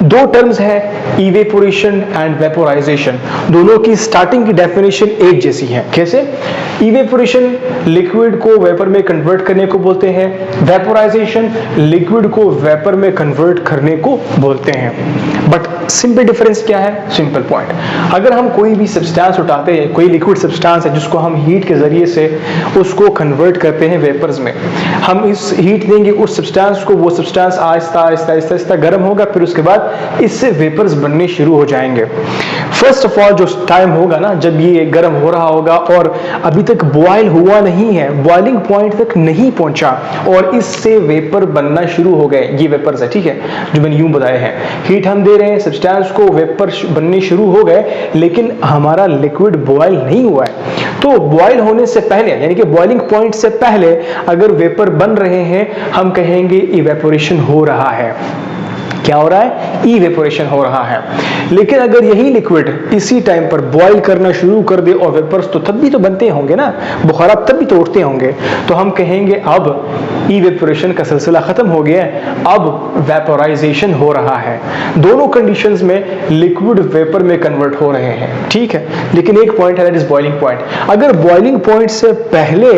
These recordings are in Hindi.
दो टर्म्स है इवेपोरेशन एंड वेपोराइजेशन, दोनों की स्टार्टिंग की डेफिनेशन एक जैसी है। कैसे? इवेपोरेशन लिक्विड को वेपर में कन्वर्ट करने को बोलते हैं, वेपोराइजेशन लिक्विड को वेपर में कन्वर्ट करने को बोलते हैं। बट सिंपल डिफरेंस क्या है? सिंपल पॉइंट, अगर हम कोई भी सब्सटेंस उठाते हैं, कोई लिक्विड सब्सटेंस है जिसको हम हीट के जरिए से उसको कन्वर्ट करते हैं वेपर्स में, हम इस हीट देंगे उस सब्सटेंस को, वो सब्सटेंस आहिस्ता आहिस्ता आहिस्ता आहिस्ता गर्म होगा, फिर उसके बाद इससे वेपर्स बनने शुरू हो जाएंगे। फर्स्ट ऑफ ऑल जो टाइम होगा ना, जब ये गर्म हो रहा होगा और अभी तक बॉयल हुआ नहीं है, बॉइलिंग पॉइंट तक नहीं पहुंचा और इससे वेपर बनना शुरू हो गए, ये वेपर्स है, ठीक है, जो मैंने यूं बताए हैं। हीट हम दे रहे हैं, सब्सटेंस को वेपर बनने शुरू हो गए, लेकिन हमारा लिक्विड बॉयल नहीं हुआ है। तो बॉयल होने से पहले, यानी कि बॉइलिंग पॉइंट से पहले अगर वेपर बन रहे हैं, हम कहेंगे इवेपोरेशन हो रहा है। क्या हो रहा है? इवेपोरेशन हो रहा है। लेकिन अगर यही लिक्विड इसी टाइम पर बॉईल करना शुरू कर दे और वेपर्स तो तब भी तो बनते होंगे ना, बुखारात तब भी तो उठते होंगे, तो हम कहेंगे अब इवेपोरेशन का सिलसिला खत्म हो गया है, अब वेपोराइजेशन हो रहा है। दोनों कंडीशंस में लिक्विड वेपर में कन्वर्ट हो रहे हैं, ठीक है। लेकिन एक पॉइंट है, दैट इज बॉइलिंग पॉइंट। अगर बॉइलिंग पॉइंट से पहले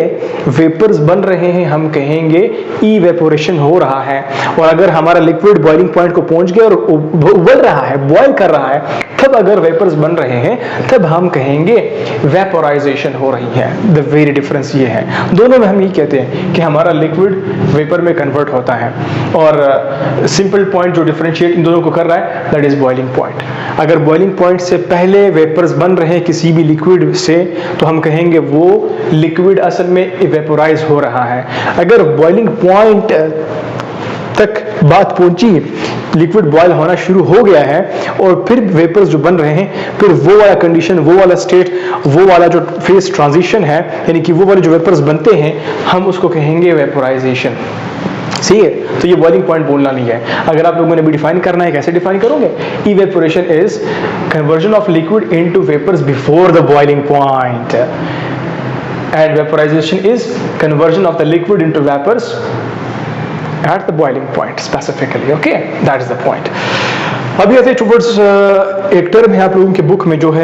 वेपर्स बन रहे हैं, हम कहेंगे इवेपोरेशन हो रहा है। और अगर हमारा लिक्विड बॉइलिंग पॉइंट को पहुंच गया और उबल रहा है, बॉयल कर रहा है, तब अगर वेपर्स बन रहे हैं, तब हम कहेंगे वेपोराइजेशन हो रही है। द वेरी डिफरेंस ये है, दोनों में हम ये कहते हैं कि हमारा लिक्विड वेपर में कन्वर्ट होता है। और सिंपल पॉइंट जो डिफरेंशिएट इन दोनों को कर रहा है, दैट इज बॉइलिंग पॉइंट। अगर बॉइलिंग पॉइंट से पहले वेपर्स बन रहे हैं किसी भी लिक्विड से, तो हम कहेंगे वो लिक्विड असल में इवेपोराइज हो रहा है। अगर बॉइलिंग पॉइंट तक बात पहुंची, लिक्विड बॉयल होना शुरू हो गया है और फिर वेपर्स जो बन रहे हैं, फिर वो वाला कंडीशन, वो वाला स्टेट, वो वाला जो फेज ट्रांजिशन है, यानी कि वो वाले जो वेपर्स बनते हैं, हम उसको कहेंगे वेपोराइजेशन। सही है? तो ये बॉइलिंग पॉइंट बोलना नहीं है। अगर आप लोगों ने भी डिफाइन करना है, कैसे डिफाइन करोगे? Evaporation is conversion of liquid into vapours before the boiling point, and vaporisation is conversion of the liquid into vapours at the boiling point specifically. Okay, that is the point. अभी आते टुवर्ड्स एक टर्म है आप लोगों की बुक में जो है